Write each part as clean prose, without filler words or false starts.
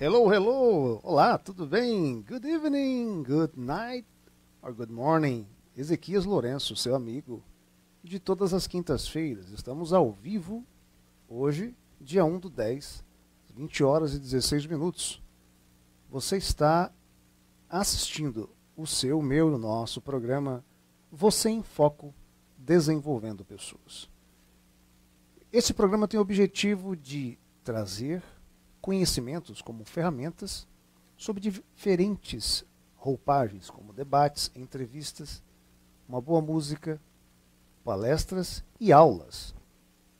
Hello, hello! Olá, tudo bem? Good evening, good night or good morning. Ezequias Lourenço, seu amigo de todas as quintas-feiras. Estamos ao vivo hoje, dia 1/10, 20 horas e 16 minutos. Você está assistindo o seu, o meu e o nosso programa Você em Foco, Desenvolvendo Pessoas. Esse programa tem o objetivo de trazer conhecimentos como ferramentas sobre diferentes roupagens, como debates, entrevistas, uma boa música, palestras e aulas.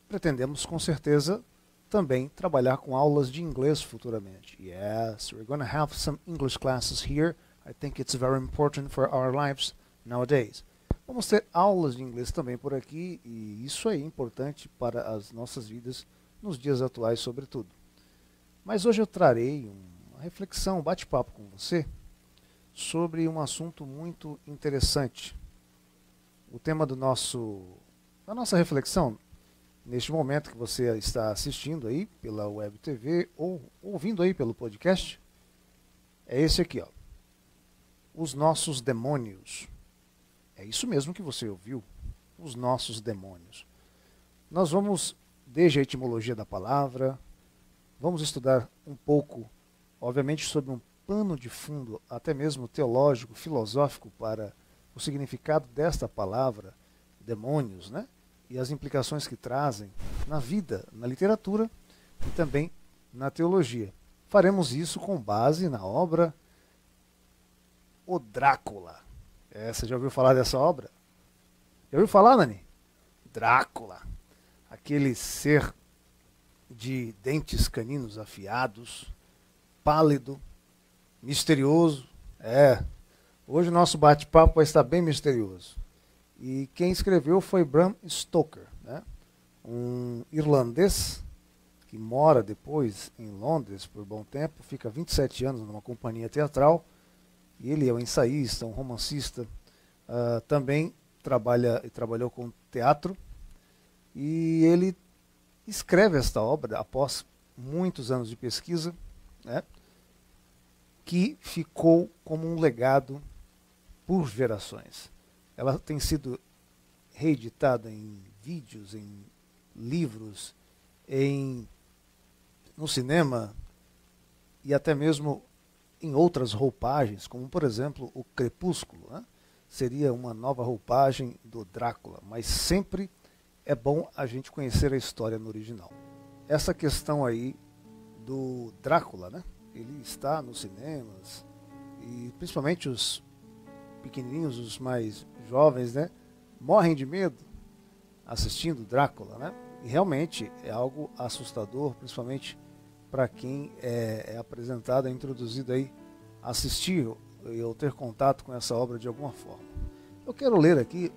Pretendemos com certeza também trabalhar com aulas de inglês futuramente. Yes, we're going to have some English classes here. I think it's very important for our lives nowadays. Vamos ter aulas de inglês também por aqui e isso é importante para as nossas vidas nos dias atuais, sobretudo. Mas hoje eu trarei uma reflexão, um bate-papo com você sobre um assunto muito interessante. O tema da nossa reflexão, neste momento que você está assistindo aí pela Web TV ou ouvindo aí pelo podcast, é esse aqui, ó. Os nossos demônios. É isso mesmo que você ouviu, os nossos demônios. Nós vamos, desde a etimologia da palavra, vamos estudar um pouco, obviamente, sobre um pano de fundo, até mesmo teológico, filosófico, para o significado desta palavra, demônios, né? E as implicações que trazem na vida, na literatura e também na teologia. Faremos isso com base na obra O Drácula. Você já ouviu falar dessa obra? Já ouviu falar, Nani? Drácula, aquele ser de dentes caninos afiados, pálido, misterioso. Hoje o nosso bate-papo vai estar bem misterioso. E quem escreveu foi Bram Stoker, né? Um irlandês que mora depois em Londres por bom tempo, fica 27 anos numa companhia teatral, e ele é um ensaísta, um romancista, também trabalhou com teatro, e ele escreve esta obra após muitos anos de pesquisa, né, que ficou como um legado por gerações. Ela tem sido reeditada em vídeos, em livros, no cinema e até mesmo em outras roupagens, como por exemplo o Crepúsculo, né? Seria uma nova roupagem do Drácula, mas sempre é bom a gente conhecer a história no original. Essa questão aí do Drácula, né? Ele está nos cinemas e principalmente os pequenininhos, os mais jovens, né? Morrem de medo assistindo Drácula, né? E realmente é algo assustador, principalmente para quem é apresentado, é introduzido aí a assistir ou ter contato com essa obra de alguma forma. Eu quero ler aqui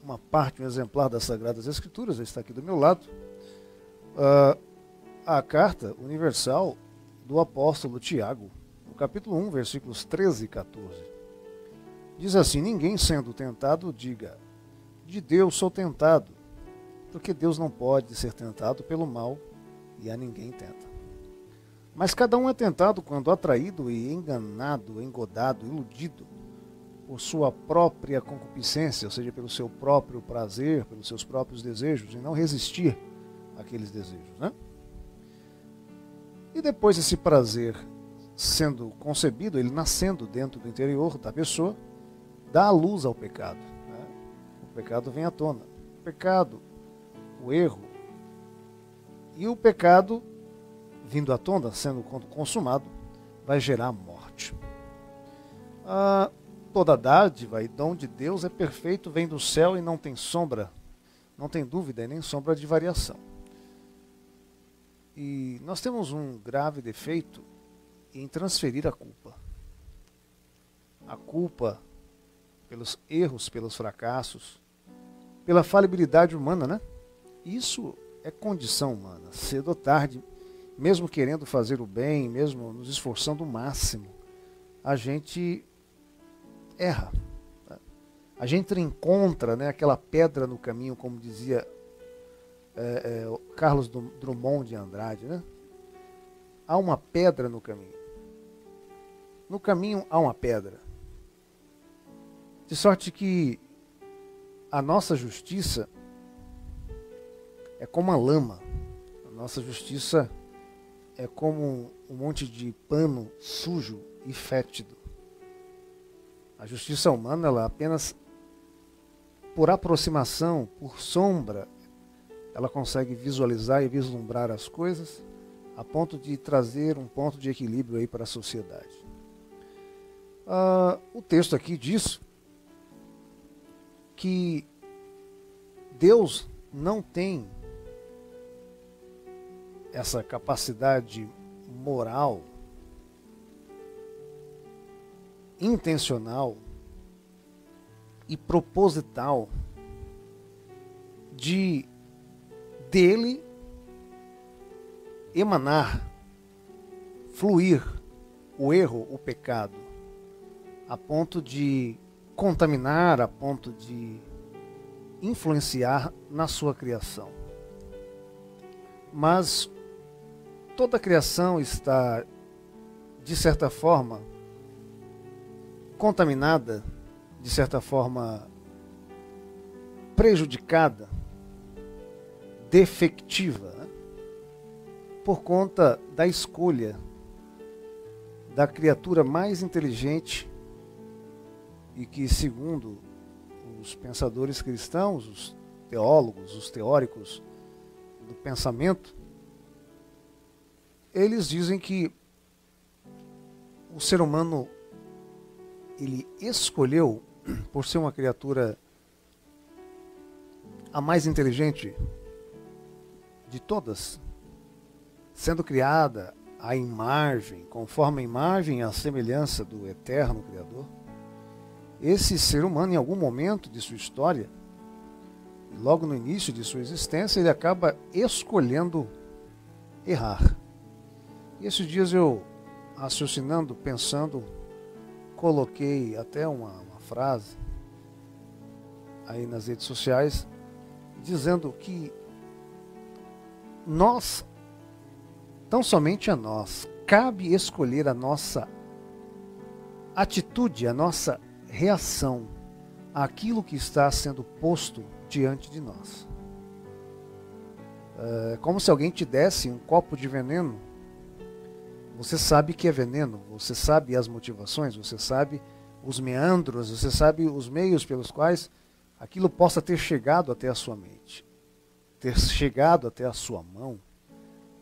uma parte, um exemplar das Sagradas Escrituras, está aqui do meu lado, a carta universal do apóstolo Tiago, no capítulo 1, versículos 13 e 14. Diz assim: ninguém sendo tentado diga, de Deus sou tentado, porque Deus não pode ser tentado pelo mal e a ninguém tenta. Mas cada um é tentado quando atraído e enganado, engodado, iludido por sua própria concupiscência, ou seja, pelo seu próprio prazer, pelos seus próprios desejos, e não resistir àqueles desejos, né? E depois esse prazer sendo concebido, ele nascendo dentro do interior da pessoa, dá a luz ao pecado, né? O pecado vem à tona. O pecado, o erro, e o pecado vindo à tona, sendo consumado, vai gerar a morte. Toda dádiva e dom de Deus é perfeito, vem do céu e não tem sombra, não tem dúvida e nem sombra de variação. E nós temos um grave defeito em transferir a culpa. A culpa pelos erros, pelos fracassos, pela falibilidade humana, né? Isso é condição humana, cedo ou tarde, mesmo querendo fazer o bem, mesmo nos esforçando o máximo, a gente erra. Tá? A gente encontra, né, aquela pedra no caminho, como dizia Carlos Drummond de Andrade, né? há uma pedra no caminho. No caminho há uma pedra. De sorte que a nossa justiça é como a lama. A nossa justiça é como um monte de pano sujo e fétido. A justiça humana, ela apenas por aproximação, por sombra, ela consegue visualizar e vislumbrar as coisas a ponto de trazer um ponto de equilíbrio aí para a sociedade. O texto aqui diz que Deus não tem essa capacidade moral, intencional e proposital de dele emanar, fluir o erro, o pecado, a ponto de contaminar, a ponto de influenciar na sua criação. Mas toda a criação está, de certa forma, contaminada, de certa forma prejudicada, defectiva, né? Por conta da escolha da criatura mais inteligente e que, segundo os pensadores cristãos, os teólogos, os teóricos do pensamento, eles dizem que o ser humano, ele escolheu, por ser uma criatura a mais inteligente de todas, sendo criada à imagem, conforme a imagem e a semelhança do eterno Criador, esse ser humano, em algum momento de sua história, logo no início de sua existência, ele acaba escolhendo errar. E esses dias eu, raciocinando, pensando, coloquei até uma frase aí nas redes sociais, dizendo que nós, tão somente a nós, cabe escolher a nossa atitude, a nossa reação àquilo que está sendo posto diante de nós. É como se alguém te desse um copo de veneno. Você sabe que é veneno, você sabe as motivações, você sabe os meandros, você sabe os meios pelos quais aquilo possa ter chegado até a sua mente, ter chegado até a sua mão,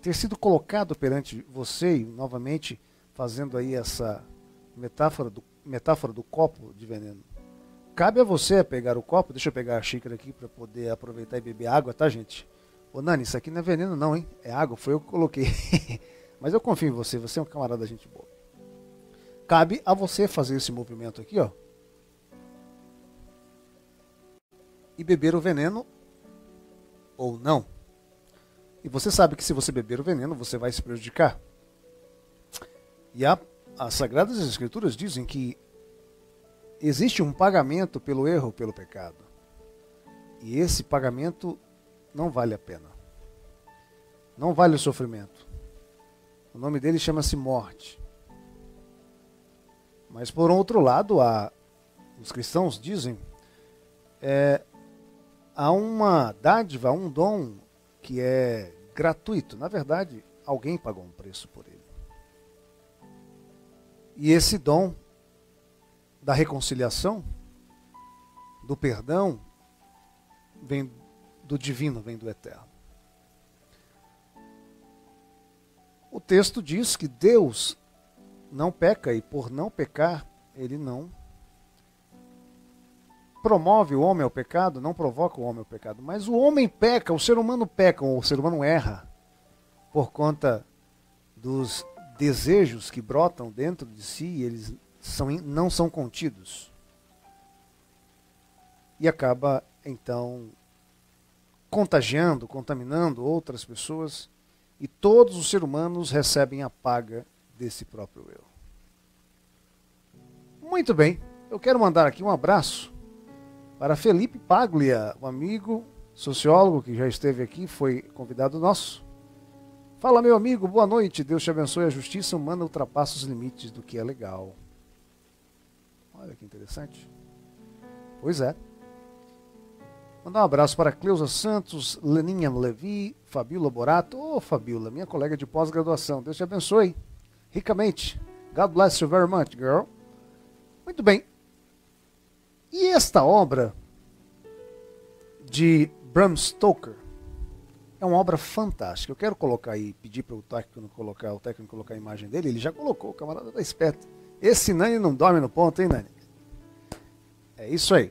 ter sido colocado perante você, e novamente fazendo aí essa metáfora do copo de veneno. Cabe a você pegar o copo, deixa eu pegar a xícara aqui para poder aproveitar e beber água, tá, gente? Ô Nani, isso aqui não é veneno não, hein? É água, foi eu que coloquei. Mas eu confio em você, você é um camarada da gente boa. Cabe a você fazer esse movimento aqui, ó. E beber o veneno ou não. E você sabe que se você beber o veneno, você vai se prejudicar. E as Sagradas Escrituras dizem que existe um pagamento pelo erro, pelo pecado. E esse pagamento não vale a pena. Não vale o sofrimento. O nome dele chama-se morte. Mas por outro lado, os cristãos dizem, há uma dádiva, há um dom que é gratuito. Na verdade, alguém pagou um preço por ele. E esse dom da reconciliação, do perdão, vem do divino, vem do eterno. O texto diz que Deus não peca e por não pecar, ele não promove o homem ao pecado, não provoca o homem ao pecado. Mas o homem peca, o ser humano peca, ou o ser humano erra por conta dos desejos que brotam dentro de si e eles não são contidos. E acaba, então, contagiando, contaminando outras pessoas. E todos os seres humanos recebem a paga desse próprio eu. Muito bem, eu quero mandar aqui um abraço para Felipe Paglia, um amigo sociólogo que já esteve aqui, foi convidado nosso. Fala, meu amigo, boa noite. Deus te abençoe. A justiça humana ultrapassa os limites do que é legal. Olha que interessante. Pois é. Mandar um abraço para Cleusa Santos, Leninha Levi, Fabiola Borato. Ô, Fabiola, minha colega de pós-graduação. Deus te abençoe ricamente. God bless you very much, girl. Muito bem. E esta obra de Bram Stoker é uma obra fantástica. Eu quero colocar aí, pedir para o técnico colocar a imagem dele. Ele já colocou, o camarada tá esperto. Esse Nani não dorme no ponto, hein, Nani? É isso aí.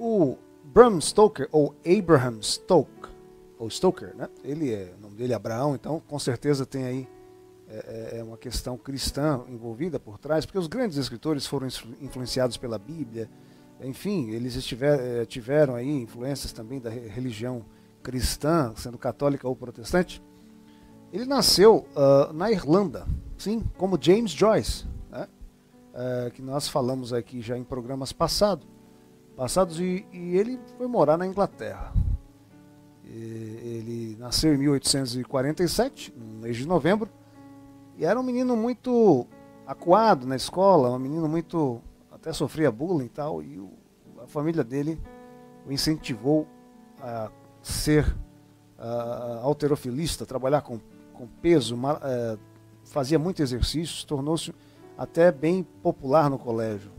O Bram Stoker, ou Abraham Stoker, ou Stoker, né? O nome dele é Abraão, então com certeza tem aí uma questão cristã envolvida por trás, porque os grandes escritores foram influenciados pela Bíblia, enfim, eles tiveram aí influências também da religião cristã, sendo católica ou protestante. Ele nasceu na Irlanda, sim, como James Joyce, né? Que nós falamos aqui já em programas passados, e ele foi morar na Inglaterra. Ele nasceu em 1847, no mês de novembro, e era um menino muito acuado na escola, um menino muito, até sofria bullying e tal, e a família dele o incentivou a ser halterofilista, trabalhar com peso, fazia muito exercício, tornou-se até bem popular no colégio.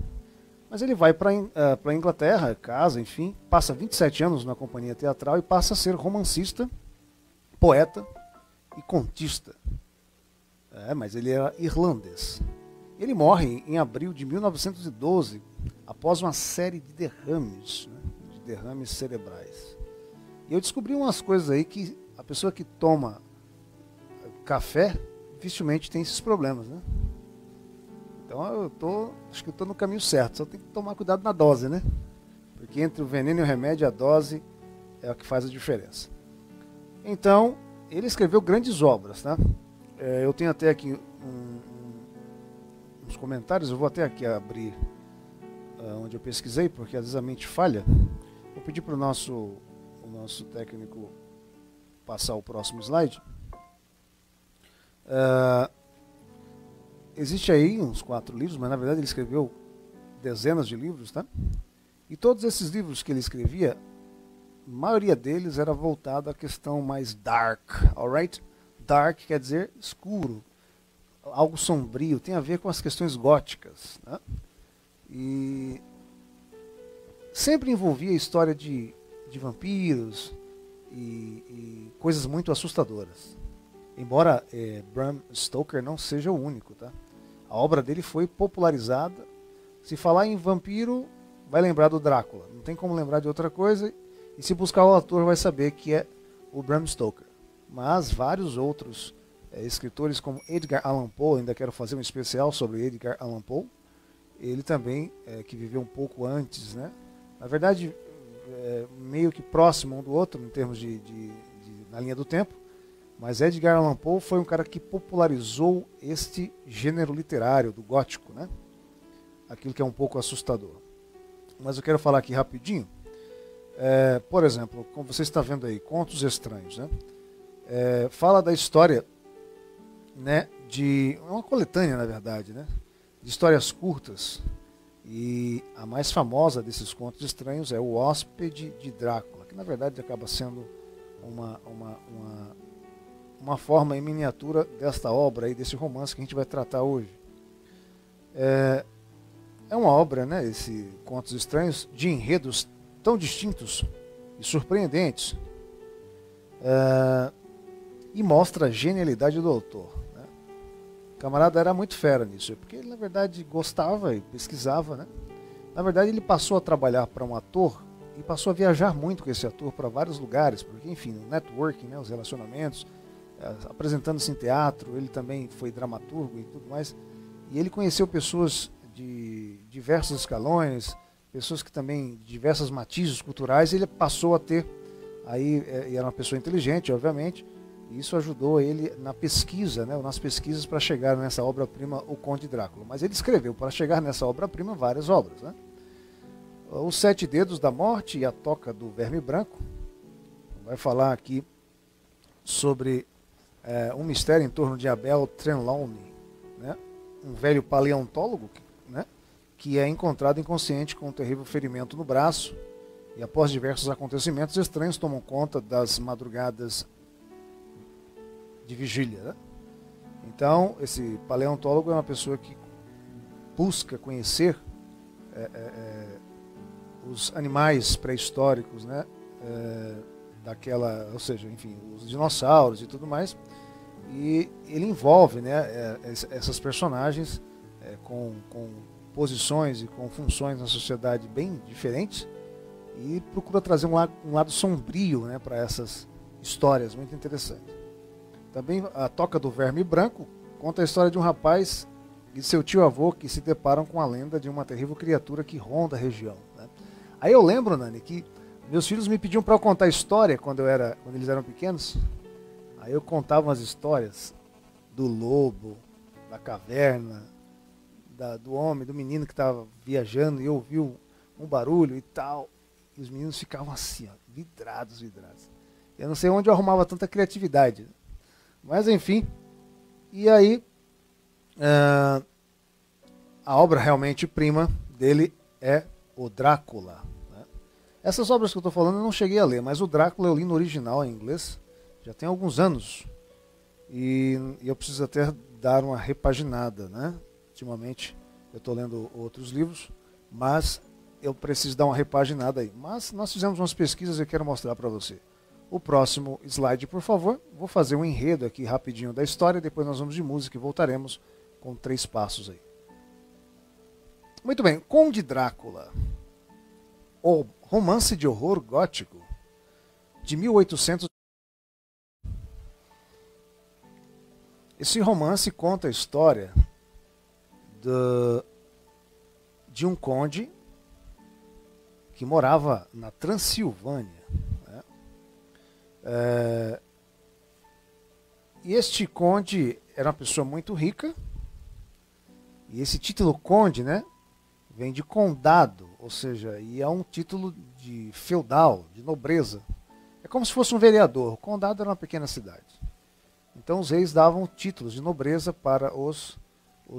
Mas ele vai para a Inglaterra, casa, enfim, passa 27 anos na companhia teatral e passa a ser romancista, poeta e contista. Mas ele era irlandês. Ele morre em abril de 1912, após uma série de derrames, né, de derrames cerebrais. E eu descobri umas coisas aí que a pessoa que toma café dificilmente tem esses problemas, né? Então acho que eu estou no caminho certo, só tem que tomar cuidado na dose, né? Porque entre o veneno e o remédio, a dose é o que faz a diferença. Então, ele escreveu grandes obras, tá? Eu tenho até aqui uns comentários, eu vou até aqui abrir onde eu pesquisei, porque às vezes a mente falha. Vou pedir para o nosso técnico passar o próximo slide. Existe aí uns 4 livros, mas na verdade ele escreveu dezenas de livros, tá? E todos esses livros que ele escrevia, a maioria deles era voltada à questão mais dark, alright? Dark quer dizer escuro, algo sombrio, tem a ver com as questões góticas, né? E sempre envolvia a história de vampiros e coisas muito assustadoras. Embora Bram Stoker não seja o único, tá? A obra dele foi popularizada. Se falar em vampiro, vai lembrar do Drácula. Não tem como lembrar de outra coisa. E se buscar o autor, vai saber que é o Bram Stoker. Mas vários outros escritores, como Edgar Allan Poe, ainda quero fazer um especial sobre Edgar Allan Poe. Ele também, que viveu um pouco antes, né? Na verdade, meio que próximo um do outro, em termos na linha do tempo. Mas Edgar Allan Poe foi um cara que popularizou este gênero literário do gótico, né? Aquilo que é um pouco assustador. Mas eu quero falar aqui rapidinho. Por exemplo, como você está vendo aí, Contos Estranhos, né? Fala da história, né, de uma coletânea, na verdade, né, de histórias curtas. E a mais famosa desses Contos Estranhos é O Hóspede de Drácula, que na verdade acaba sendo uma forma em miniatura desta obra aí, desse romance que a gente vai tratar hoje. É uma obra, né, esse Contos Estranhos, de enredos tão distintos e surpreendentes, e mostra a genialidade do autor, né? O camarada era muito fera nisso, porque ele na verdade gostava e pesquisava, né? Na verdade ele passou a trabalhar para um ator e passou a viajar muito com esse ator para vários lugares, porque enfim, o networking, né, os relacionamentos, apresentando-se em teatro, ele também foi dramaturgo e tudo mais, e ele conheceu pessoas de diversos escalões, pessoas que também, de diversos matizes culturais, ele passou a ter, aí, e era uma pessoa inteligente, obviamente, e isso ajudou ele na pesquisa, né, nas pesquisas para chegar nessa obra-prima, O Conde Drácula. Mas ele escreveu, para chegar nessa obra-prima, várias obras, né? Os 7 Dedos da Morte e a Toca do Verme Branco. Vai falar aqui sobre um mistério em torno de Abel Trelawney, né? Um velho paleontólogo, né? Que é encontrado inconsciente com um terrível ferimento no braço e após diversos acontecimentos estranhos tomam conta das madrugadas de vigília, né? Então, esse paleontólogo é uma pessoa que busca conhecer os animais pré-históricos, né? Ou seja, enfim, os dinossauros e tudo mais. E ele envolve, né, essas personagens com posições e com funções na sociedade bem diferentes e procura trazer um lado sombrio, né, para essas histórias, muito interessante. Também a Toca do Verme Branco conta a história de um rapaz e seu tio-avô que se deparam com a lenda de uma terrível criatura que ronda a região, né? Aí eu lembro, Nani, que meus filhos me pediam para eu contar história quando eles eram pequenos. Aí eu contava umas histórias do lobo, da caverna, do homem, do menino que estava viajando e ouviu um barulho e tal. E os meninos ficavam assim, ó, vidrados. Eu não sei onde eu arrumava tanta criatividade, né? Mas enfim, e aí a obra realmente prima dele é o Drácula, né? Essas obras que eu estou falando eu não cheguei a ler, mas o Drácula eu li no original em inglês, já tem alguns anos, e eu preciso até dar uma repaginada, né? Ultimamente eu estou lendo outros livros, mas eu preciso dar uma repaginada aí. Mas nós fizemos umas pesquisas e eu quero mostrar para você. O próximo slide, por favor. Vou fazer um enredo aqui rapidinho da história, depois nós vamos de música e voltaremos com 3 passos aí. Muito bem, Conde Drácula, o romance de horror gótico de 1800. Esse romance conta a história de um conde que morava na Transilvânia, né? E este conde era uma pessoa muito rica, e esse título conde, né, vem de condado, ou seja, e é um título de feudal, de nobreza. É como se fosse um vereador. O condado era uma pequena cidade. Então os reis davam títulos de nobreza para os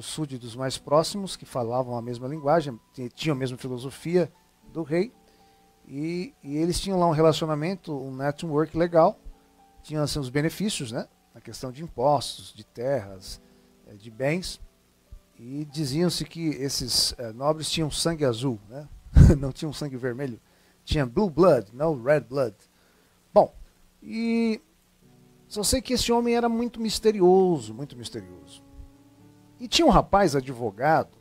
súditos mais próximos, que falavam a mesma linguagem, tinham a mesma filosofia do rei, e eles tinham lá um relacionamento, um network legal, tinham assim, os benefícios, né, na questão de impostos, de terras, de bens, e diziam-se que esses nobres tinham sangue azul, né? Não tinham sangue vermelho, tinha blue blood, não red blood. Bom, e só sei que esse homem era muito misterioso, muito misterioso. E tinha um rapaz advogado,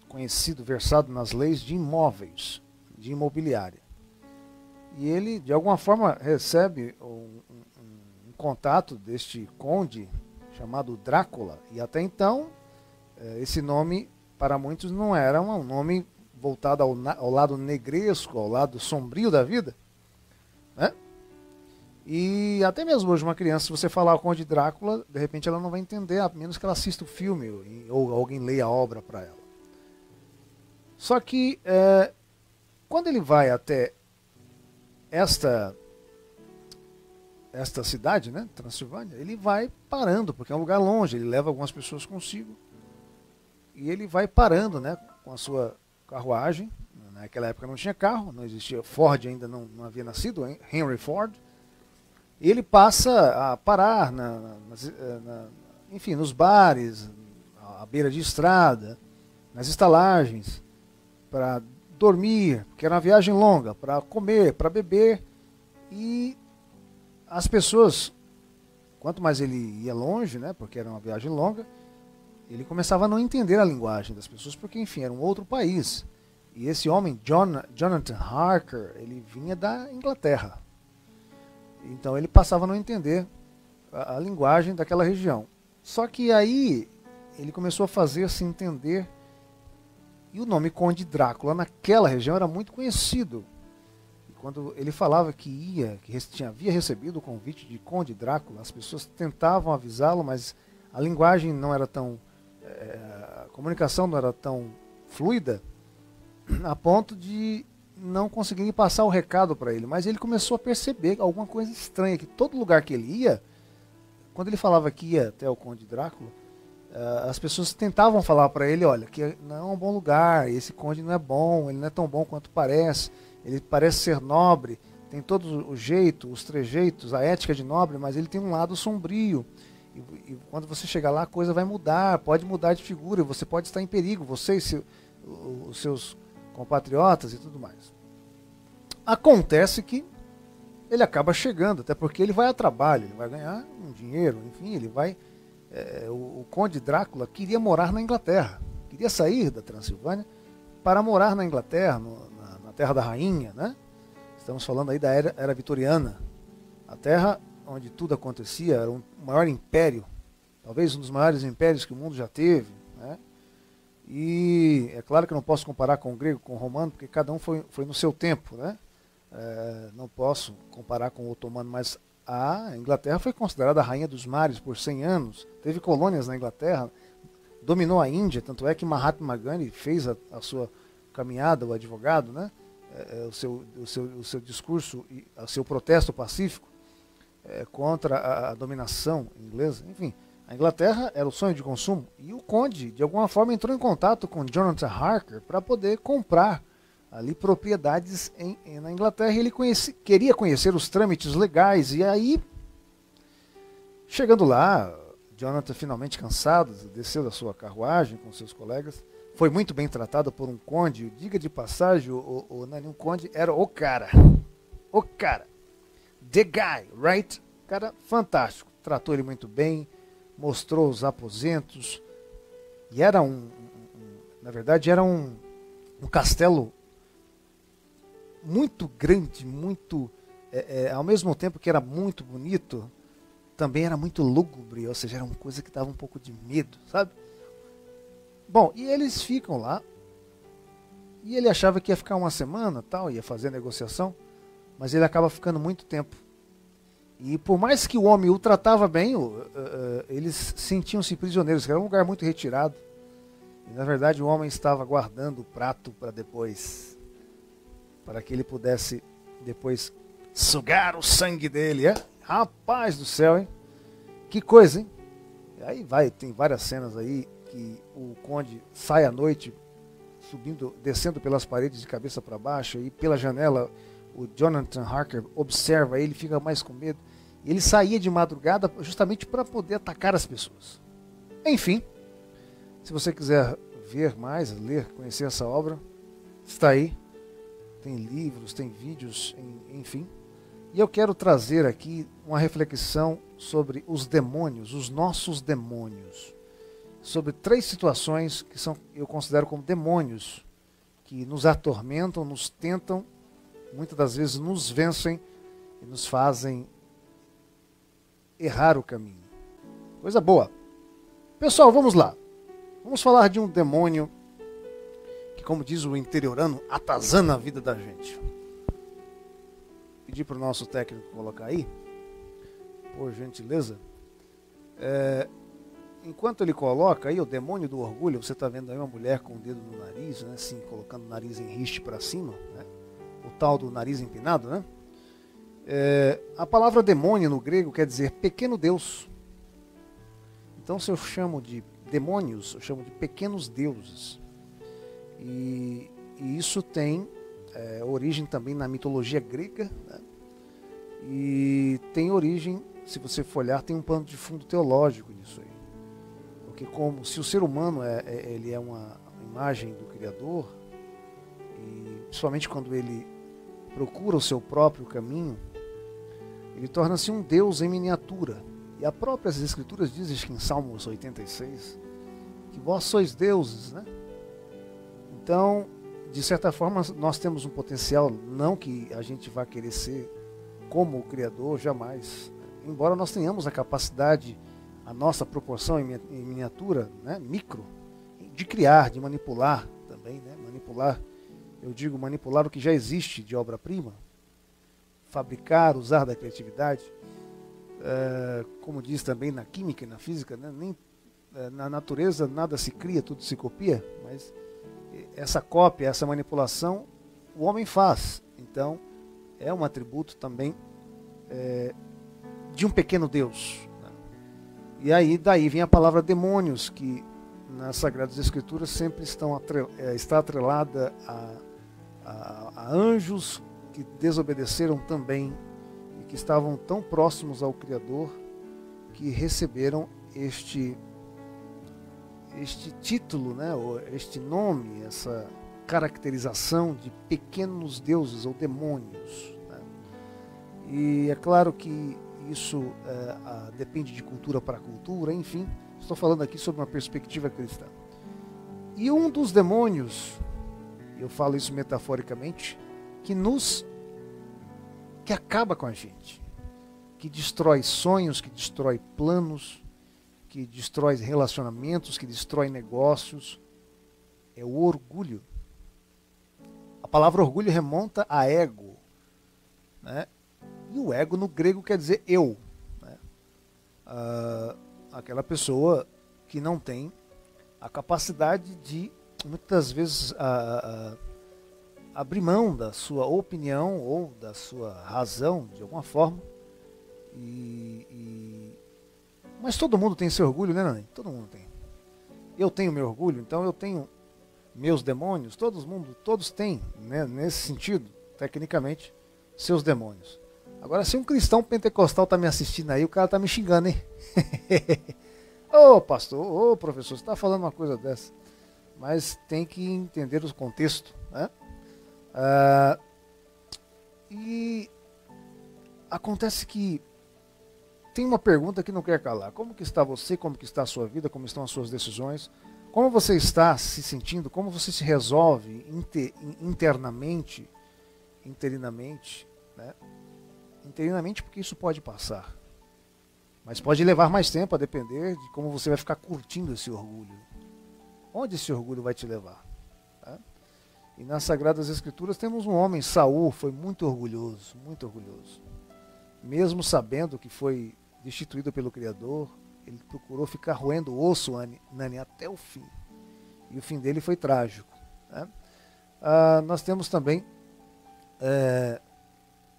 conhecido, versado nas leis de imóveis, de imobiliária. E ele, de alguma forma, recebe um contato deste conde chamado Drácula. E até então, esse nome, para muitos, não era um nome voltado ao lado negresco, ao lado sombrio da vida, né? E até mesmo hoje uma criança, se você falar o Conde Drácula, de repente ela não vai entender, a menos que ela assista o filme ou alguém leia a obra para ela. Só que quando ele vai até esta cidade, né, Transilvânia, ele vai parando, porque é um lugar longe, ele leva algumas pessoas consigo, e ele vai parando, né, com a sua carruagem. Naquela época não tinha carro, não existia, Ford ainda não havia nascido, Henry Ford. E ele passa a parar enfim, nos bares, à beira de estrada, nas estalagens, para dormir, porque era uma viagem longa, para comer, para beber. E as pessoas, quanto mais ele ia longe, né, porque era uma viagem longa, ele começava a não entender a linguagem das pessoas, porque, enfim, era um outro país. E esse homem, Jonathan Harker, ele vinha da Inglaterra. Então ele passava a não entender a linguagem daquela região. Só que aí ele começou a fazer-se entender, e o nome Conde Drácula naquela região era muito conhecido. E quando ele falava que havia recebido o convite de Conde Drácula, as pessoas tentavam avisá-lo, mas a linguagem não era tão... a comunicação não era tão fluida, a ponto de não conseguirem passar o recado para ele. Mas ele começou a perceber alguma coisa estranha, que todo lugar que ele ia, quando ele falava que ia até o Conde Drácula, as pessoas tentavam falar para ele, olha, que não é um bom lugar, esse conde não é bom, ele não é tão bom quanto parece, ele parece ser nobre, tem todo o jeito, os trejeitos, a ética de nobre, mas ele tem um lado sombrio. E quando você chegar lá, a coisa vai mudar, pode mudar de figura, você pode estar em perigo, você e os seus compatriotas e tudo mais. Acontece que ele acaba chegando, até porque ele vai a trabalho, ele vai ganhar um dinheiro, enfim, ele vai... o Conde Drácula queria morar na Inglaterra, queria sair da Transilvânia para morar na Inglaterra, na Terra da Rainha, né? Estamos falando aí da era vitoriana, a terra onde tudo acontecia, era o maior império, talvez um dos maiores impérios que o mundo já teve, né? E é claro que eu não posso comparar com o grego, com o romano, porque cada um foi no seu tempo, né? Não posso comparar com o otomano, mas a Inglaterra foi considerada a rainha dos mares por 100 anos, teve colônias na Inglaterra, dominou a Índia, tanto é que Mahatma Gandhi fez a sua caminhada, o advogado, né? O seu discurso, o seu protesto pacífico contra a dominação inglesa. Enfim, a Inglaterra era o sonho de consumo e o conde, de alguma forma, entrou em contato com Jonathan Harker para poder comprar ali propriedades na Inglaterra e ele queria conhecer os trâmites legais. E aí, chegando lá, Jonathan, finalmente cansado, desceu da sua carruagem com seus colegas, foi muito bem tratado por um conde. Diga de passagem, o Nani, um conde era o cara, the guy, right? Cara fantástico, tratou ele muito bem, mostrou os aposentos, e era na verdade era um castelo muito grande, muito, ao mesmo tempo que era muito bonito, também era muito lúgubre, ou seja, era uma coisa que dava um pouco de medo, sabe? Bom, e eles ficam lá, e ele achava que ia ficar uma semana, tal, ia fazer a negociação, mas ele acaba ficando muito tempo. E por mais que o homem o tratava bem, eles sentiam-se prisioneiros, era um lugar muito retirado. E na verdade o homem estava guardando o prato para depois, para que ele pudesse depois sugar o sangue dele. Rapaz do céu, hein? Que coisa, hein? E aí tem várias cenas aí que o conde sai à noite, descendo pelas paredes de cabeça para baixo, e pela janela o Jonathan Harker observa ele, fica mais com medo. Ele saía de madrugada justamente para poder atacar as pessoas. Enfim, se você quiser ver mais, ler, conhecer essa obra, está aí. Tem livros, tem vídeos, enfim. E eu quero trazer aqui uma reflexão sobre os demônios, os nossos demônios. Sobre 3 situações que eu considero como demônios, que nos atormentam, nos tentam, muitas das vezes nos vencem e nos fazem errar o caminho. Coisa boa. Pessoal, vamos lá. Vamos falar de um demônio que, como diz o interiorano, atazana a vida da gente. Pedir para o nosso técnico colocar aí, por gentileza. Enquanto ele coloca aí o demônio do orgulho, você está vendo aí uma mulher com o dedo no nariz, né, assim, colocando o nariz em riste para cima, né, o tal do nariz empinado, né? A palavra demônio no grego quer dizer pequeno deus. Então, se eu chamo de demônios, eu chamo de pequenos deuses. E isso tem origem também na mitologia grega, né? E tem origem, se você for olhar, tem um pano de fundo teológico nisso aí. Porque como se o ser humano ele é uma imagem do Criador, e principalmente quando ele procura o seu próprio caminho, ele torna-se um Deus em miniatura. E as próprias Escrituras dizem que em Salmos 86, que vós sois deuses, né? Então, de certa forma, nós temos um potencial, não que a gente vá querer ser como o Criador, jamais. Embora nós tenhamos a capacidade, a nossa proporção em miniatura, né, micro, de criar, de manipular também, né? Manipular, eu digo manipular o que já existe de obra-prima, fabricar, usar da criatividade, como diz também na química e na física, né? Na natureza nada se cria, tudo se copia, mas essa cópia, essa manipulação, o homem faz. Então, é um atributo também de um pequeno Deus, né? E aí daí vem a palavra demônios, que nas Sagradas Escrituras sempre está atrelada a anjos que desobedeceram também e que estavam tão próximos ao Criador que receberam este título, né, ou este nome, essa caracterização de pequenos deuses ou demônios, né? E é claro que isso depende de cultura para cultura, enfim, estou falando aqui sobre uma perspectiva cristã. E um dos demônios, eu falo isso metaforicamente, que acaba com a gente, que destrói sonhos, que destrói planos, que destrói relacionamentos, que destrói negócios, é o orgulho. A palavra orgulho remonta a ego, né? E o ego no grego quer dizer eu, né? Aquela pessoa que não tem a capacidade de, muitas vezes, abrir mão da sua opinião ou da sua razão, de alguma forma. Mas todo mundo tem seu orgulho, né, Nani? Todo mundo tem. Eu tenho meu orgulho, então eu tenho meus demônios. Todos têm, né, nesse sentido, tecnicamente, seus demônios. Agora, se um cristão pentecostal está me assistindo aí, o cara está me xingando, hein? Ô pastor, ô professor, você está falando uma coisa dessa. Mas tem que entender o contexto, né? E acontece que tem uma pergunta que não quer calar. Como que está você? Como que está a sua vida? Como estão as suas decisões? Como você está se sentindo? Como você se resolve interinamente, né? Interinamente, porque isso pode passar. Mas pode levar mais tempo, a depender de como você vai ficar curtindo esse orgulho. Onde esse orgulho vai te levar? Tá? E nas Sagradas Escrituras temos um homem, Saul, foi muito orgulhoso, muito orgulhoso. Mesmo sabendo que foi destituído pelo Criador, ele procurou ficar roendo o osso, Nani, até o fim. E o fim dele foi trágico. Né? Nós temos também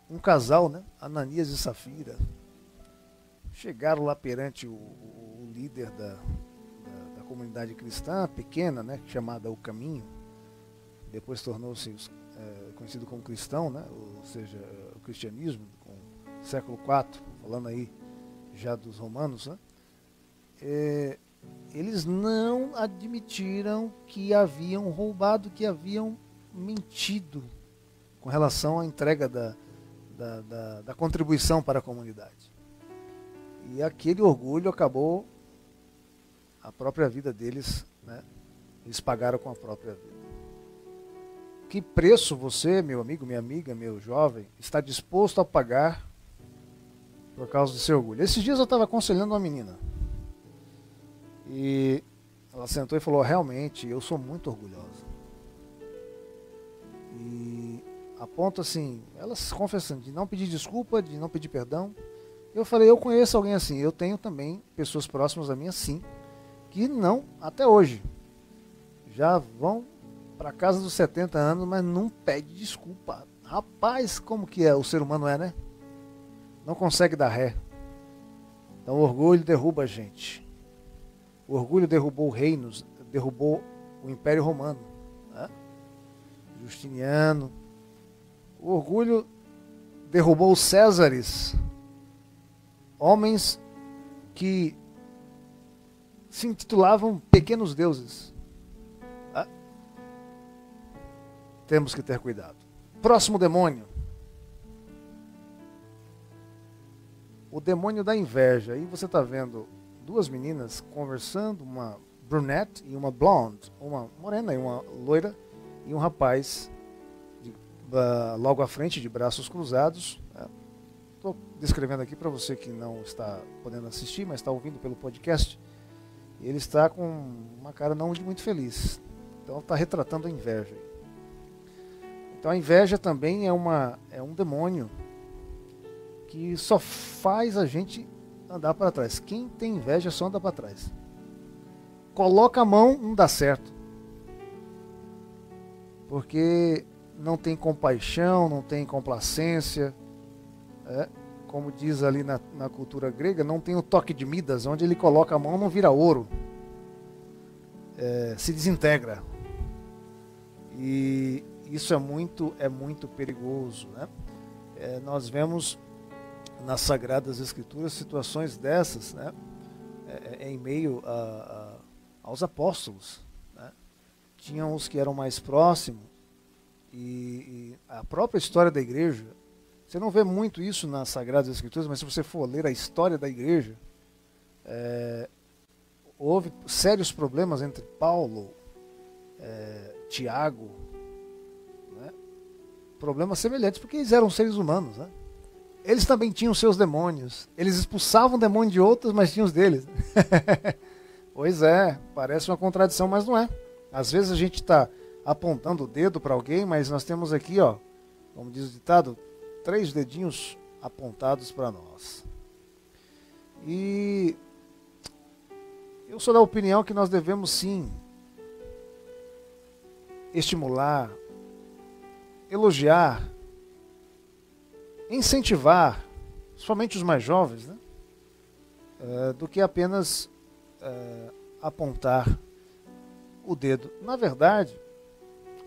um casal, né? Ananias e Safira. Chegaram lá perante o líder da comunidade cristã pequena, né? Chamada O Caminho. Depois tornou-se conhecido como cristão, né? Ou seja, o cristianismo, com século IV, falando aí já dos romanos, né? Eles não admitiram que haviam roubado, que haviam mentido com relação à entrega da contribuição para a comunidade. E aquele orgulho acabou a própria vida deles, né? Eles pagaram com a própria vida. Que preço você, meu amigo, minha amiga, meu jovem, está disposto a pagar por causa do seu orgulho? Esses dias eu estava aconselhando uma menina. E ela sentou e falou, realmente, eu sou muito orgulhosa. E a ponto assim, ela se confessando, de não pedir desculpa, de não pedir perdão. Eu falei, eu conheço alguém assim, eu tenho também pessoas próximas a mim assim, que não, até hoje, já vão para casa dos 70 anos, mas não pede desculpa. Rapaz, como que o ser humano né? Não consegue dar ré. Então o orgulho derruba a gente. O orgulho derrubou reinos, derrubou o Império Romano, né? Justiniano. O orgulho derrubou os Césares, homens que se intitulavam pequenos deuses. Tá? Temos que ter cuidado. Próximo demônio. O demônio da inveja. Aí você está vendo duas meninas conversando, uma brunette e uma blonde, uma morena e uma loira, e um rapaz logo à frente, de braços cruzados. Estou descrevendo aqui para você que não está podendo assistir, mas está ouvindo pelo podcast. Ele está com uma cara não muito feliz. Então está retratando a inveja. Então a inveja também é um demônio que só faz a gente andar para trás. Quem tem inveja só anda para trás. Coloca a mão, não dá certo. Porque não tem compaixão, não tem complacência. como diz ali na cultura grega, não tem o toque de Midas, onde ele coloca a mão não vira ouro, se desintegra. E isso é muito perigoso, né? Nós vemos nas Sagradas Escrituras situações dessas, né? Em meio aos apóstolos, né? Tinham os que eram mais próximos, e a própria história da igreja, você não vê muito isso nas Sagradas Escrituras, mas se você for ler a história da igreja, houve sérios problemas entre Paulo, Tiago, né? Problemas semelhantes, porque eles eram seres humanos, né? Eles também tinham seus demônios, eles expulsavam o demônio de outros, mas tinham os deles. Pois é, parece uma contradição, mas não é. Às vezes a gente está apontando o dedo para alguém, mas nós temos aqui, ó, como diz o ditado, 3 dedinhos apontados para nós. E eu sou da opinião que nós devemos sim estimular, elogiar, incentivar, somente os mais jovens, né? Do que apenas apontar o dedo. Na verdade,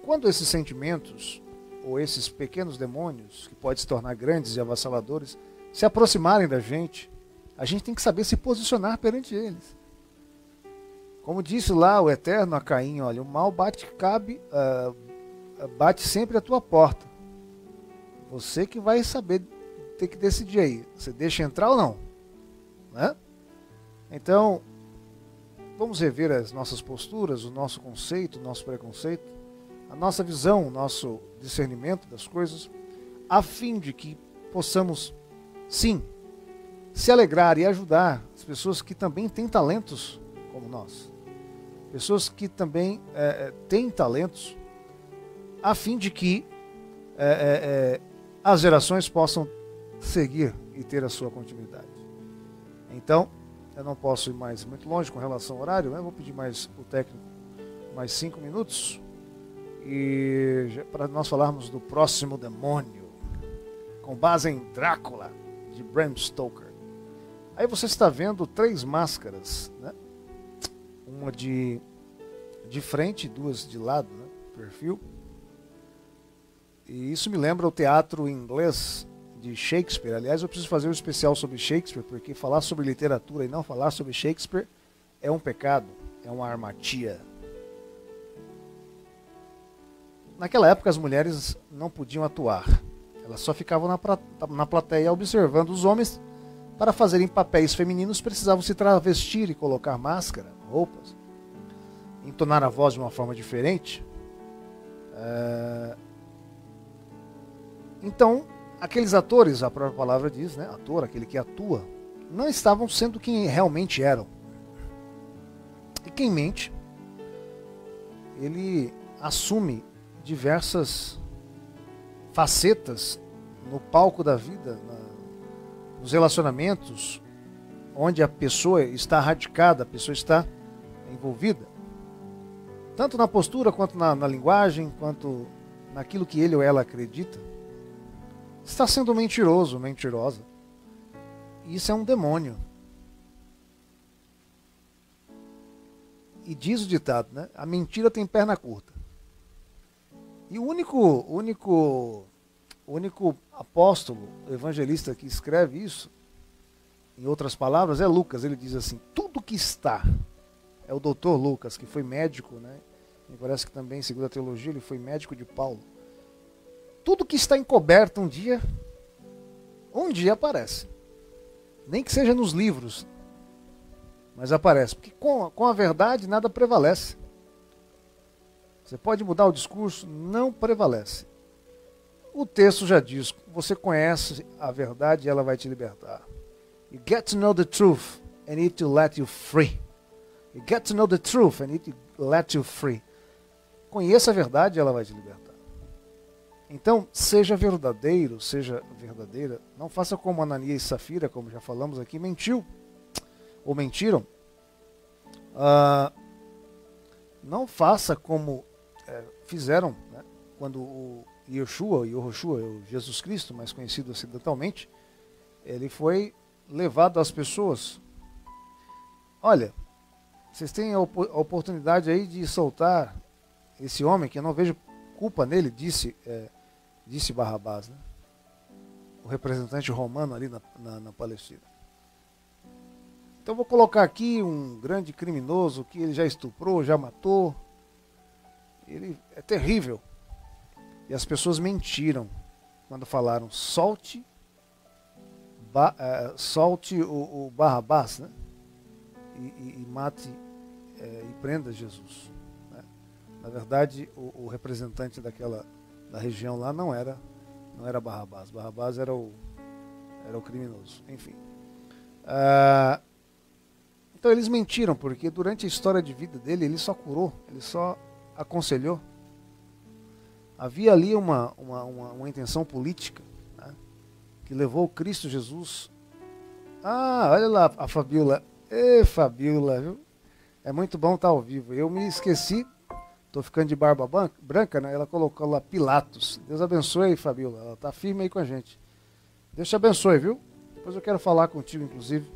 quando esses sentimentos ou esses pequenos demônios, que podem se tornar grandes e avassaladores, se aproximarem da gente, a gente tem que saber se posicionar perante eles. Como disse lá o Eterno a Caim, olha, o mal bate sempre à tua porta. Você que vai saber, ter que decidir aí, você deixa entrar ou não, né? Então, vamos rever as nossas posturas, o nosso conceito, o nosso preconceito, a nossa visão, o nosso discernimento das coisas, a fim de que possamos, sim, se alegrar e ajudar as pessoas que também têm talentos como nós. Pessoas que também têm talentos, a fim de que as gerações possam seguir e ter a sua continuidade. Então, eu não posso ir mais muito longe com relação ao horário, né? Vou pedir mais o técnico mais 5 minutos e para nós falarmos do próximo demônio, com base em Drácula, de Bram Stoker. Aí você está vendo 3 máscaras, né? Uma de frente, 2 de lado, né? Perfil. E isso me lembra o teatro inglês de Shakespeare. Aliás, eu preciso fazer um especial sobre Shakespeare, porque falar sobre literatura e não falar sobre Shakespeare é um pecado, é uma armadilha. Naquela época as mulheres não podiam atuar. Elas só ficavam na plateia observando os homens. Para fazerem papéis femininos precisavam se travestir e colocar máscara, roupas, entonar a voz de uma forma diferente. Então, aqueles atores, a própria palavra diz, né? Ator, aquele que atua, não estavam sendo quem realmente eram. E quem mente, ele assume diversas facetas no palco da vida, nos relacionamentos, onde a pessoa está radicada, a pessoa está envolvida, tanto na postura, quanto na linguagem, quanto naquilo que ele ou ela acredita. Está sendo mentiroso, mentirosa. Isso é um demônio. E diz o ditado, né? A mentira tem perna curta. E o único apóstolo, evangelista que escreve isso, em outras palavras, é Lucas. Ele diz assim, tudo que está, é o doutor Lucas, que foi médico, né? Me parece que também, segundo a teologia, ele foi médico de Paulo. Tudo que está encoberto um dia aparece. Nem que seja nos livros, mas aparece. Porque com a verdade nada prevalece. Você pode mudar o discurso, não prevalece. O texto já diz, você conhece a verdade e ela vai te libertar. You get to know the truth and it will let you free. You get to know the truth and it will let you free. Conheça a verdade e ela vai te libertar. Então, seja verdadeiro, seja verdadeira. Não faça como Ananias e Safira, como já falamos aqui, mentiu. Ou mentiram. Não faça como fizeram, né, quando o Yeshua, o Jesus Cristo, mais conhecido ocidentalmente, Ele foi levado às pessoas. Olha, vocês têm a oportunidade aí de soltar esse homem, que eu não vejo culpa nele, disse Barrabás, né? O representante romano ali na Palestina. Então eu vou colocar aqui um grande criminoso que ele já estuprou, já matou. Ele é terrível. E as pessoas mentiram quando falaram: solte o Barrabás, né? E mate e prenda Jesus, né? Na verdade, o representante da região lá não era Barrabás. Barrabás era o criminoso. Enfim. Então eles mentiram, porque durante a história de vida dele, ele só curou, ele só aconselhou. Havia ali uma intenção política, né, que levou Cristo Jesus. Olha lá a Fabiola. Fabiola, viu? É muito bom estar ao vivo. Eu me esqueci, estou ficando de barba branca, né? Ela colocou lá Pilatos. Deus abençoe, Fabiola. Ela está firme aí com a gente. Deus te abençoe, viu? Depois eu quero falar contigo, inclusive.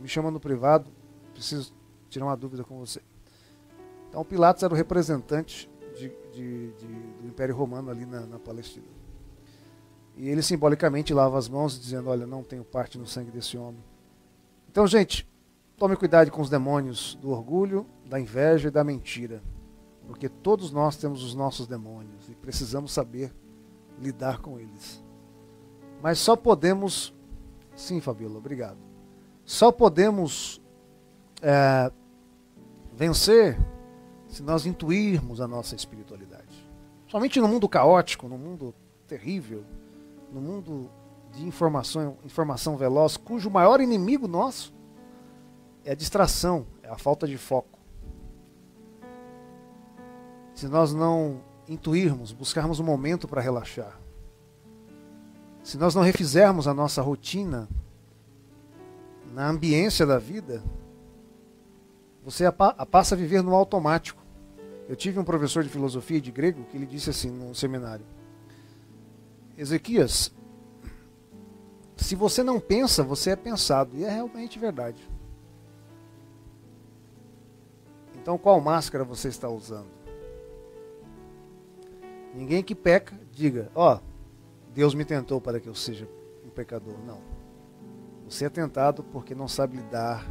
Me chama no privado. Preciso tirar uma dúvida com você. Então, Pilatos era o representante do Império Romano ali na Palestina. E ele simbolicamente lava as mãos, dizendo: olha, não tenho parte no sangue desse homem. Então, gente, tome cuidado com os demônios do orgulho, da inveja e da mentira. Porque todos nós temos os nossos demônios e precisamos saber lidar com eles. Mas só podemos... Sim, Fabiola, obrigado. Só podemos vencer se nós intuirmos a nossa espiritualidade. Somente no mundo caótico, no mundo terrível, no mundo de informação veloz, cujo maior inimigo nosso é a distração, é a falta de foco. Se nós não intuirmos, buscarmos um momento para relaxar, se nós não refizermos a nossa rotina na ambiência da vida, você passa a viver no automático. Eu tive um professor de filosofia e de grego que ele disse assim no seminário: Ezequias, se você não pensa, você é pensado. E é realmente verdade. Então qual máscara você está usando? Ninguém que peca, diga: Deus me tentou para que eu seja um pecador. Não. Você é tentado porque não sabe lidar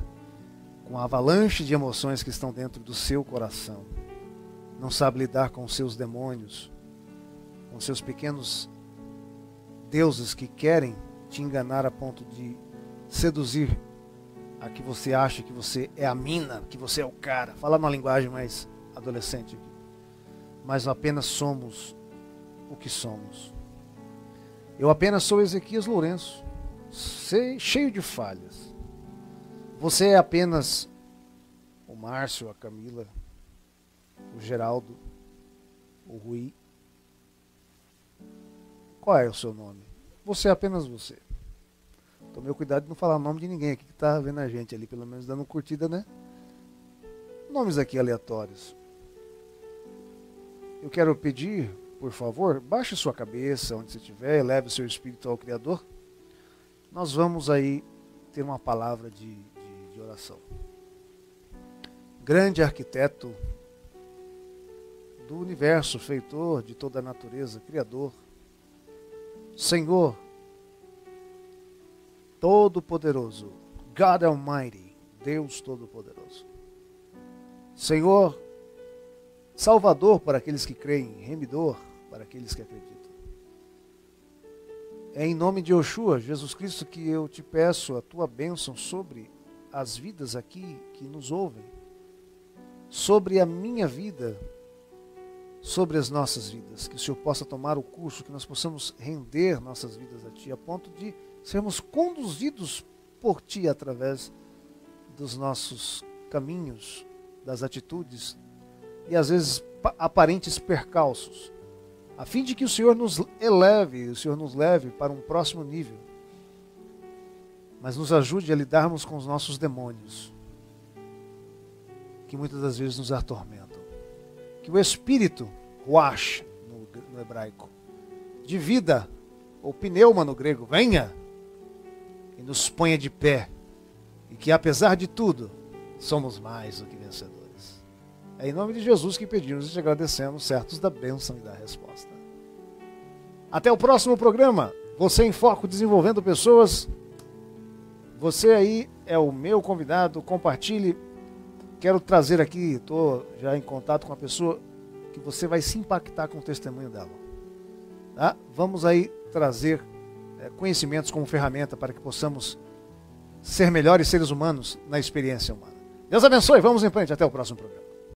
com a avalanche de emoções que estão dentro do seu coração. Não sabe lidar com os seus demônios, com os seus pequenos deuses que querem te enganar a ponto de seduzir a que você acha que você é a mina, que você é o cara. Falar numa linguagem mais adolescente aqui. Mas apenas somos o que somos. Eu apenas sou Ezequias Lourenço, cheio de falhas. Você é apenas o Márcio, a Camila, o Geraldo, o Rui. Qual é o seu nome? Você é apenas você. Tome cuidado de não falar o nome de ninguém aqui que está vendo a gente ali, pelo menos dando curtida, né? Nomes aqui aleatórios. Eu quero pedir, por favor, baixe sua cabeça onde você estiver, eleve o seu espírito ao Criador. Nós vamos aí ter uma palavra de oração. Grande arquiteto do universo, feitor de toda a natureza, Criador, Senhor Todo-Poderoso, God Almighty, Deus Todo-Poderoso. Senhor, Salvador para aqueles que creem, remidor para aqueles que acreditam. É em nome de Yoshua, Jesus Cristo, que eu te peço a tua bênção sobre as vidas aqui que nos ouvem, sobre a minha vida, sobre as nossas vidas, que o Senhor possa tomar o curso, que nós possamos render nossas vidas a Ti, a ponto de sermos conduzidos por Ti através dos nossos caminhos, das atitudes e às vezes aparentes percalços, a fim de que o Senhor nos eleve, o Senhor nos leve para um próximo nível, mas nos ajude a lidarmos com os nossos demônios, que muitas das vezes nos atormentam. Que o Espírito, ruach no hebraico, de vida, ou pneuma no grego, venha e nos ponha de pé, e que apesar de tudo, somos mais do que vencedores. É em nome de Jesus que pedimos e te agradecemos, certos da bênção e da resposta. Até o próximo programa. Você em Foco, desenvolvendo pessoas. Você aí é o meu convidado. Compartilhe. Quero trazer aqui, estou já em contato com a pessoa que você vai se impactar com o testemunho dela. Tá? Vamos aí trazer conhecimentos como ferramenta para que possamos ser melhores seres humanos na experiência humana. Deus abençoe. Vamos em frente. Até o próximo programa.